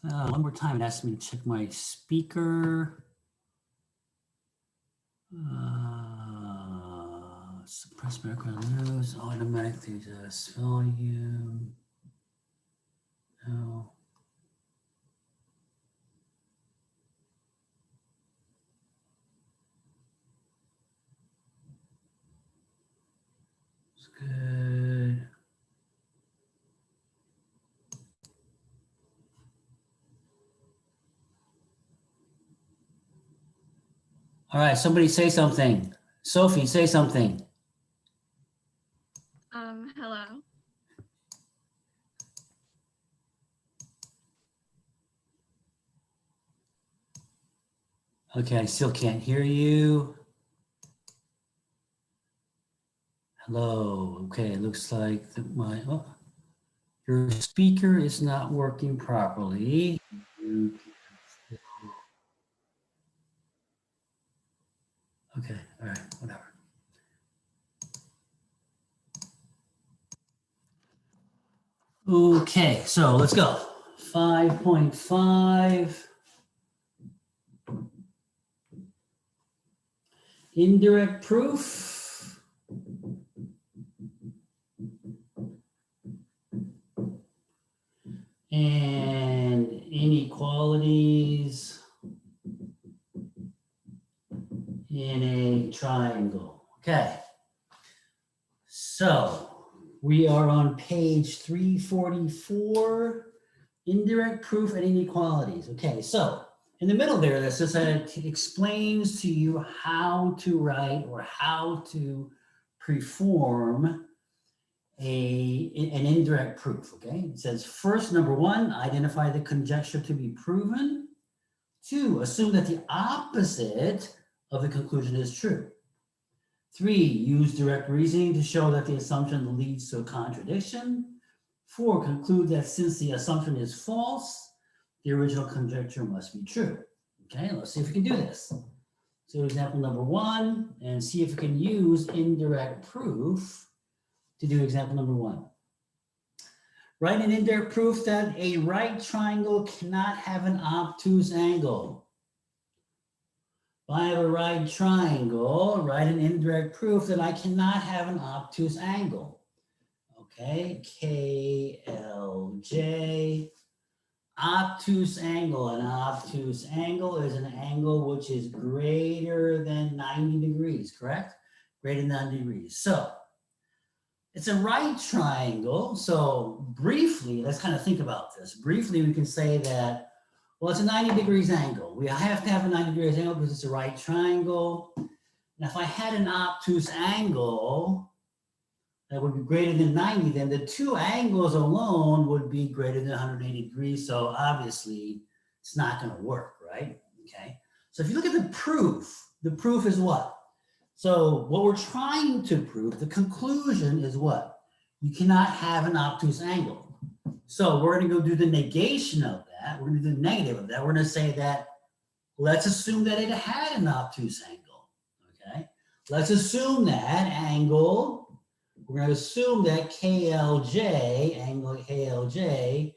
One more time, it asks me to check my speaker. Suppress background news, automatically adjust volume. No. It's good. All right, somebody say something. Sophie, say something. Hello. Okay, I still can't hear you. Hello. Okay, it looks like your speaker is not working properly. Okay, all right, whatever. Okay, so let's go. 5.5. Indirect proof. And inequalities in a triangle. Okay. So we are on page 344, indirect proof and inequalities. Okay, so in the middle there, this is it explains to you how to write or how to perform an indirect proof, okay? It says first, number one, identify the conjecture to be proven. Two, assume that the opposite of the conclusion is true. Three, use direct reasoning to show that the assumption leads to a contradiction. Four, conclude that since the assumption is false, the original conjecture must be true. Okay, let's see if we can do this. So example number one, and see if we can use indirect proof to do example number one. Write an indirect proof that a right triangle cannot have an obtuse angle. If I have a right triangle, write an indirect proof that I cannot have an obtuse angle. Okay, KLJ, obtuse angle. An obtuse angle is an angle which is greater than 90 degrees, correct? Greater than 90 degrees. So it's a right triangle. So briefly, let's kind of think about this. Briefly, we can say that, well, it's a 90 degrees angle. We have to have a 90 degrees angle because it's a right triangle. And if I had an obtuse angle that would be greater than 90, then the two angles alone would be greater than 180 degrees. So obviously, it's not going to work, right? Okay. So if you look at the proof is what? So what we're trying to prove, the conclusion is what? You cannot have an obtuse angle. So we're going to go do the negation of that. We're going to do the negative of that. We're going to say that, let's assume that it had an obtuse angle, okay? Let's assume that angle, we're going to assume that KLJ, angle KLJ,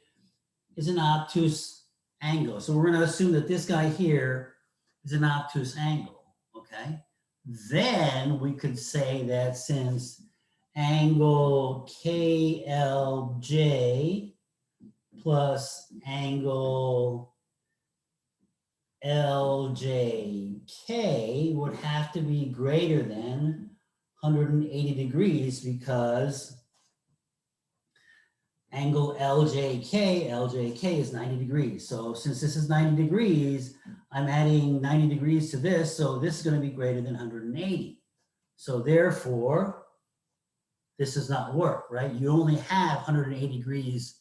is an obtuse angle. So we're going to assume that this guy here is an obtuse angle, okay? Then we could say that since angle KLJ plus angle LJK would have to be greater than 180 degrees because angle LJK is 90 degrees. So since this is 90 degrees, I'm adding 90 degrees to this, so this is going to be greater than 180. So therefore, this does not work, right? You only have 180 degrees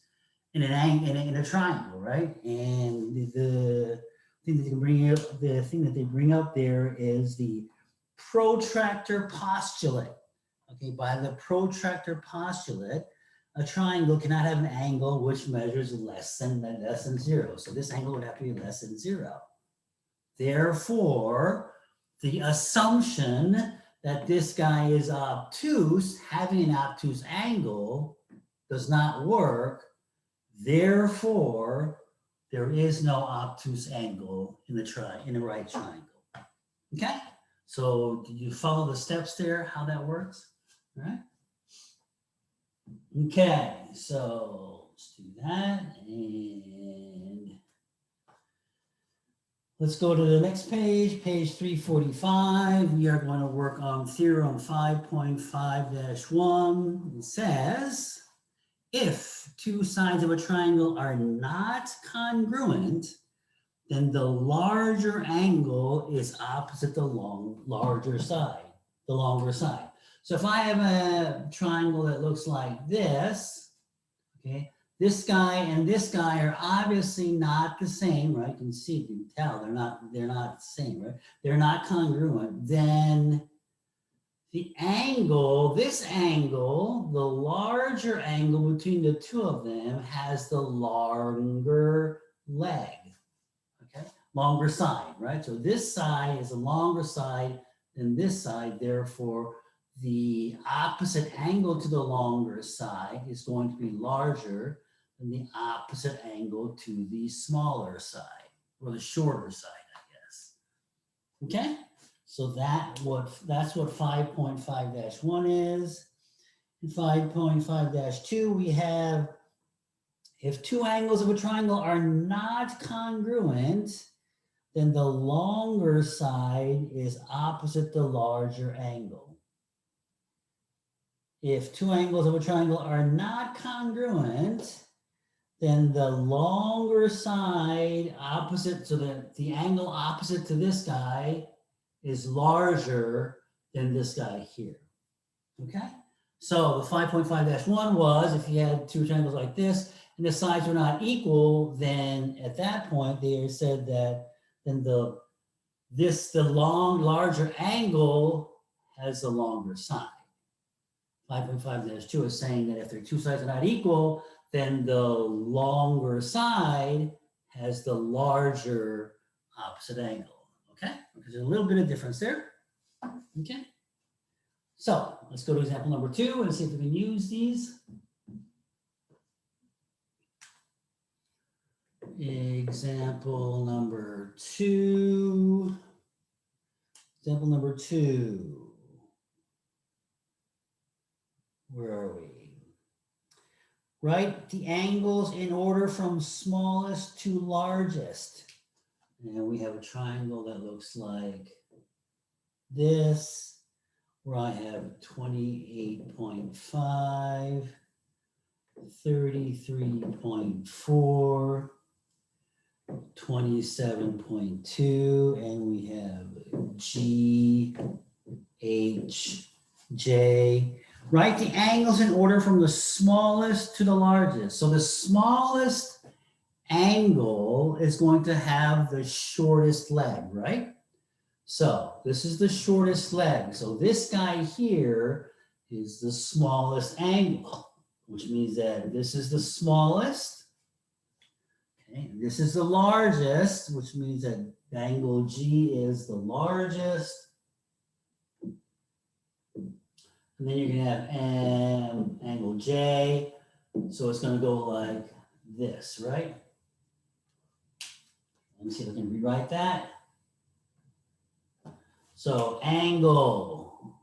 in an angle in a triangle, right? And the thing that they bring up, the thing that they bring up there is the protractor postulate. Okay, by the protractor postulate, a triangle cannot have an angle which measures less than 0. So this angle would have to be less than 0. Therefore, the assumption that this guy is obtuse, having an obtuse angle, does not work. Therefore, there is no obtuse angle in the right triangle. Okay? So did you follow the steps there, how that works? All right? Okay, so let's do that. And let's go to the next page, page 345. We are going to work on theorem 5.5-1. It says, if two sides of a triangle are not congruent, then the larger angle is opposite the longer side. So if I have a triangle that looks like this, okay, this guy and this guy are obviously not the same, right? You can see, you can tell they're not the same, right? They're not congruent. Then the angle, this angle, the larger angle between the two of them has the longer leg. Okay, longer side, right? So this side is a longer side than this side. Therefore, the opposite angle to the longer side is going to be larger than the opposite angle to the smaller side, or the shorter side, I guess. Okay, so that's what 5.5-1 is. In 5.5-2, we have, if two angles of a triangle are not congruent, then the longer side is opposite the larger angle. If two angles of a triangle are not congruent, then the longer side opposite, so the angle opposite to this guy is larger than this guy here. Okay? So the 5.5-1 was, if you had two triangles like this, and the sides were not equal, then at that point they said that then the larger angle has the longer side. 5.5-2 is saying that if their two sides are not equal, then the longer side has the larger opposite angle. Okay? Because there's a little bit of difference there. Okay? So let's go to example number 2 and see if we can use these. Example number 2. Example number 2. Where are we? Write the angles in order from smallest to largest. And we have a triangle that looks like this, where I have 28.5, 33.4, 27.2, and we have G, H, J. Write the angles in order from the smallest to the largest. So the smallest angle is going to have the shortest leg, right? So this is the shortest leg. So this guy here is the smallest angle, which means that this is the smallest. Okay, this is the largest, which means that angle G is the largest. And then you're going to have angle J. So it's going to go like this, right? Let me see if I can rewrite that. So angle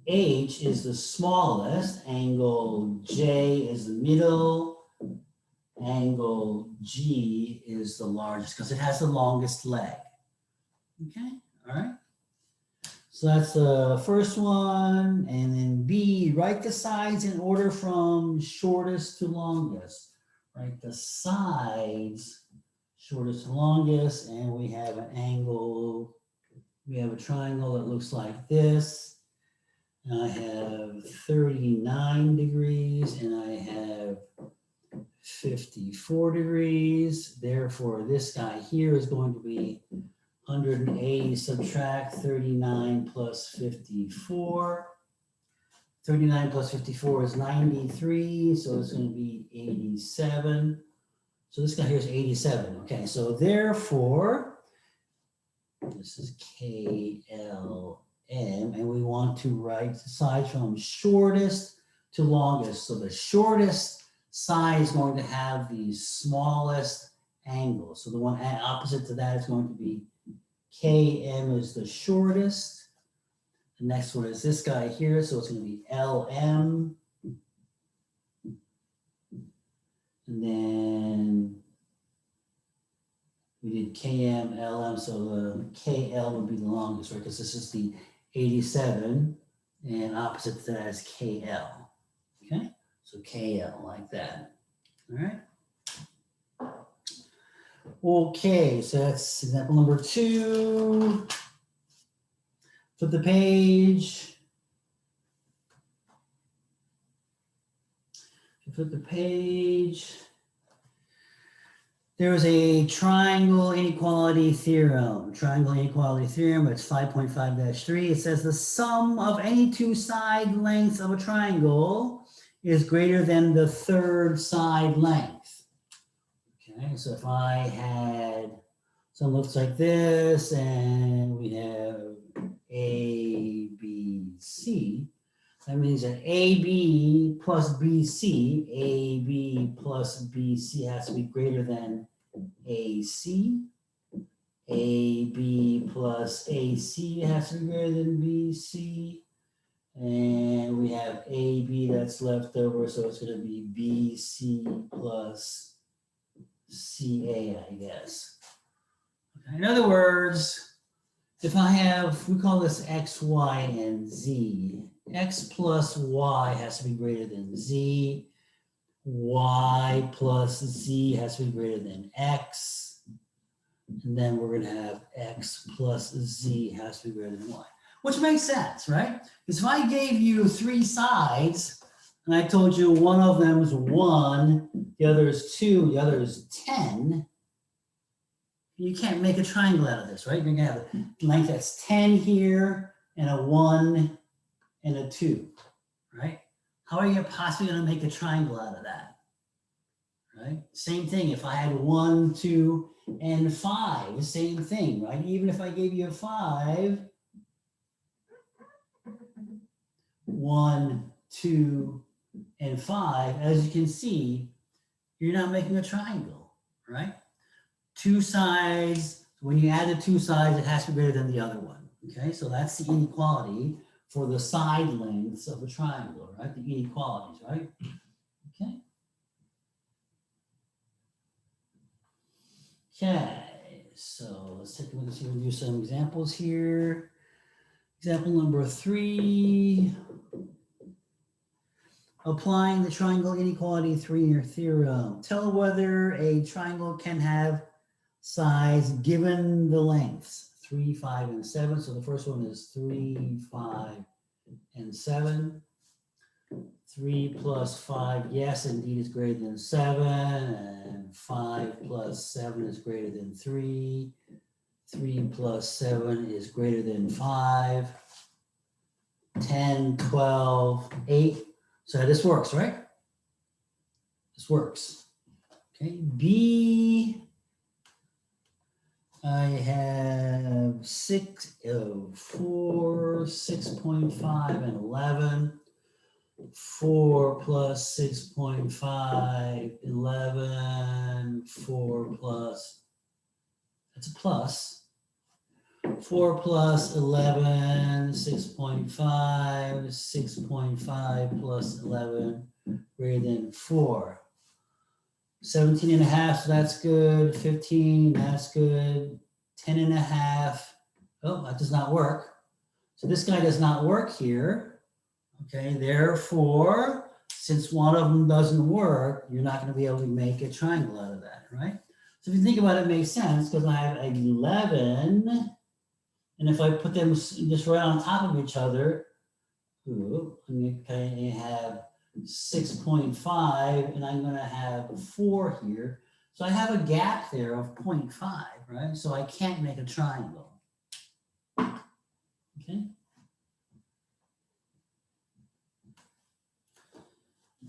H is the smallest. Angle J is the middle. Angle G is the largest because it has the longest leg. Okay, all right. So that's the first one. And then B, write the sides in order from shortest to longest. Write the sides, shortest to longest, and we have an angle, we have a triangle that looks like this. And I have 39 degrees and I have 54 degrees. Therefore, this guy here is going to be 180 subtract 39 plus 54. 39 plus 54 is 93, so it's going to be 87. So this guy here is 87. Okay, so therefore, this is KLM, and we want to write the sides from shortest to longest. So the shortest side is going to have the smallest angle. So the one opposite to that is going to be KM is the shortest. The next one is this guy here, so it's going to be LM. And then we did KM, LM, so the KL would be the longest, right? Because this is the 87, and opposite to that is KL. Okay, so KL like that. All right. Okay, so that's example number 2. Flip the page. Flip the page. There is a triangle inequality theorem. Triangle inequality theorem, it's 5.5-3. It says the sum of any two side lengths of a triangle is greater than the third side length. Okay, so if I had something looks like this, and we have A, B, C, that means that AB plus BC, AB plus BC has to be greater than AC. AB plus AC has to be greater than BC. And we have AB that's left over, so it's going to be BC plus CA, I guess. Okay. In other words, if I have, we call this X, Y, and Z. X plus Y has to be greater than Z. Y plus Z has to be greater than X. And then we're going to have X plus Z has to be greater than Y. Which makes sense, right? Because if I gave you 3 sides, and I told you one of them is 1, the other is 2, the other is 10, you can't make a triangle out of this, right? You're going to have a length that's 10 here, and a 1, and a 2, right? How are you possibly going to make a triangle out of that, right? Same thing, if I had 1, 2, and 5, same thing, right? Even if I gave you a 5, 1, 2, and 5, as you can see, you're not making a triangle, right? 2 sides, when you add the 2 sides, it has to be greater than the other one, okay? So that's the inequality for the side lengths of a triangle, right? The inequalities, right? Okay. Okay, so let's take a look and see if we can do some examples here. Example number 3. Applying the triangle inequality theorem. Tell whether a triangle can have sides given the lengths 3, 5, and 7. So the first one is 3, 5, and 7. 3 plus 5, yes, indeed, is greater than 7. And 5 plus 7 is greater than 3. 3 plus 7 is greater than 5. 10, 12, 8. So this works, right? This works. Okay, B. I have 6, 4, 6.5, and 11. 4 plus 6.5, 11. 4 plus, that's a plus. 4 plus 11, 6.5, 6.5 plus 11, greater than 4. 17 and a half, so that's good. 15, that's good. 10 and a half, oh, that does not work. So this guy does not work here. Okay, therefore, since one of them doesn't work, you're not going to be able to make a triangle out of that, right? So if you think about it, it makes sense because I have 11. And if I put them just right on top of each other, I'm going to have 6.5, and I'm going to have 4 here. So I have a gap there of 0.5, right? So I can't make a triangle. Okay.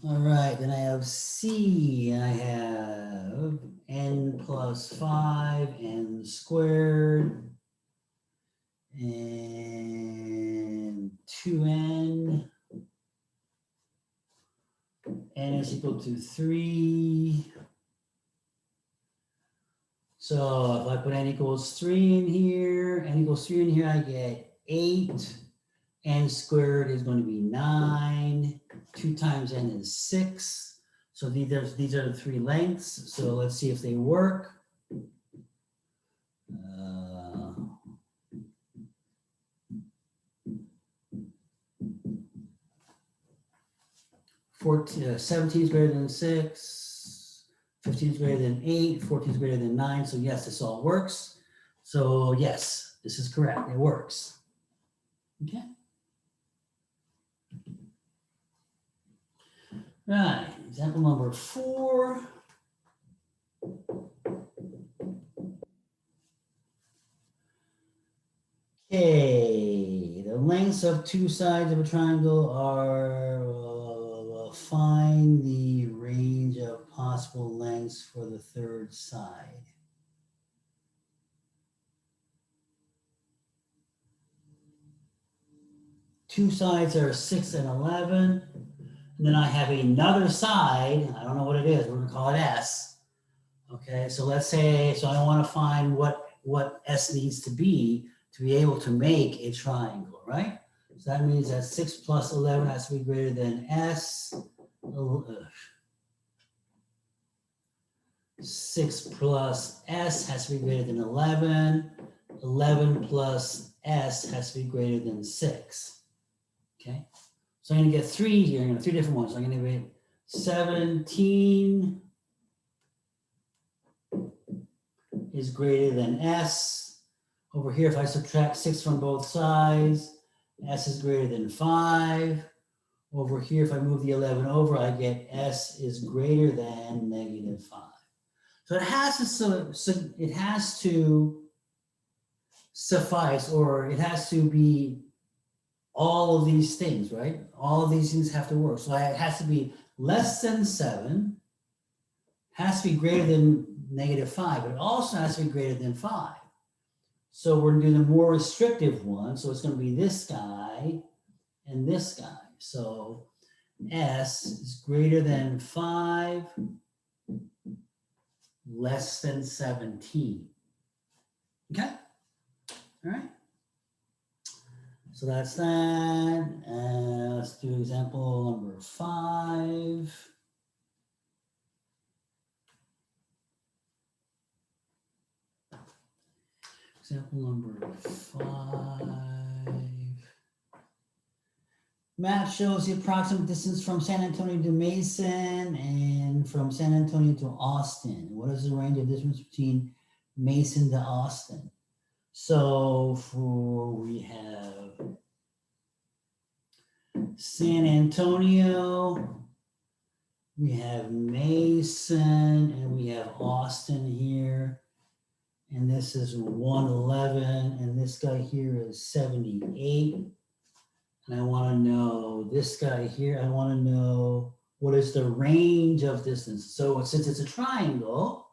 All right, then I have C. I have n plus 5, n squared, and 2n, n is equal to 3. So if I put n equals 3 in here, n equals 3 in here, I get 8. N squared is going to be 9. 2 times n is 6. So these are the 3 lengths. So let's see if they work. 17 is greater than 6, 15 is greater than 8, 14 is greater than 9. So yes, this all works. So yes, this is correct. It works. Okay. Right, example number 4. Okay, the lengths of 2 sides of a triangle are, find the range of possible lengths for the third side. Two sides are 6 and 11. And then I have another side, I don't know what it is, we're gonna call it S. Okay, so let's say, so I wanna find what S needs to be able to make a triangle, right? So that means that 6 plus 11 has to be greater than S. 6 plus S has to be greater than 11. 11 plus S has to be greater than 6. Okay, so I'm going to get 3 here. I'm going to have 3 different ones. So I'm going to get 17 is greater than S. Over here, if I subtract 6 from both sides, S is greater than 5. Over here, if I move the 11 over, I get S is greater than negative 5. So it has to suffice, or it has to be all of these things, right? All of these things have to work. So it has to be less than 7, has to be greater than negative 5, but it also has to be greater than 5. So we're going to do the more restrictive one. So it's going to be this guy and this guy. So S is greater than 5, less than 17. Okay? All right. So that's that. Let's do example number 5. Example number 5. Map shows the approximate distance from San Antonio to Mason and from San Antonio to Austin. What is the range of distance between Mason to Austin? So we have San Antonio, we have Mason, and we have Austin here. And this is 111, and this guy here is 78. And I want to know this guy here, I want to know what is the range of distance. So since it's a triangle,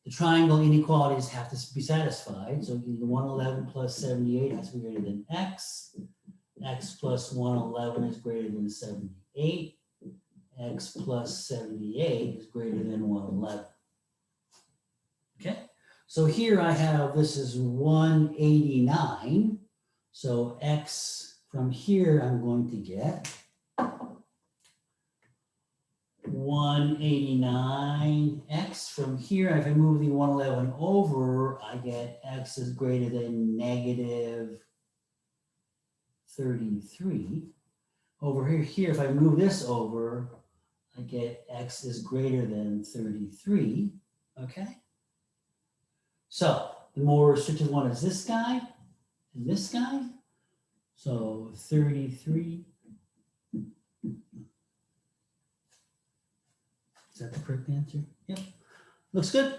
the triangle inequalities have to be satisfied. So the 111 plus 78 has to be greater than X. X plus 111 is greater than 78. X plus 78 is greater than 111. Okay, so here I have, this is 189. So X from here, I'm going to get 189. X from here, if I move the 111 over, I get X is greater than negative 33. Over here, if I move this over, I get X is greater than 33. Okay. So the more restricted one is this guy and this guy. So 33. Is that the correct answer? Yep. Looks good.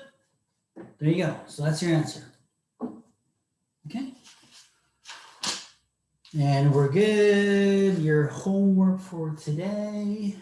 There you go. So that's your answer. Okay. And we're good. Your homework for today.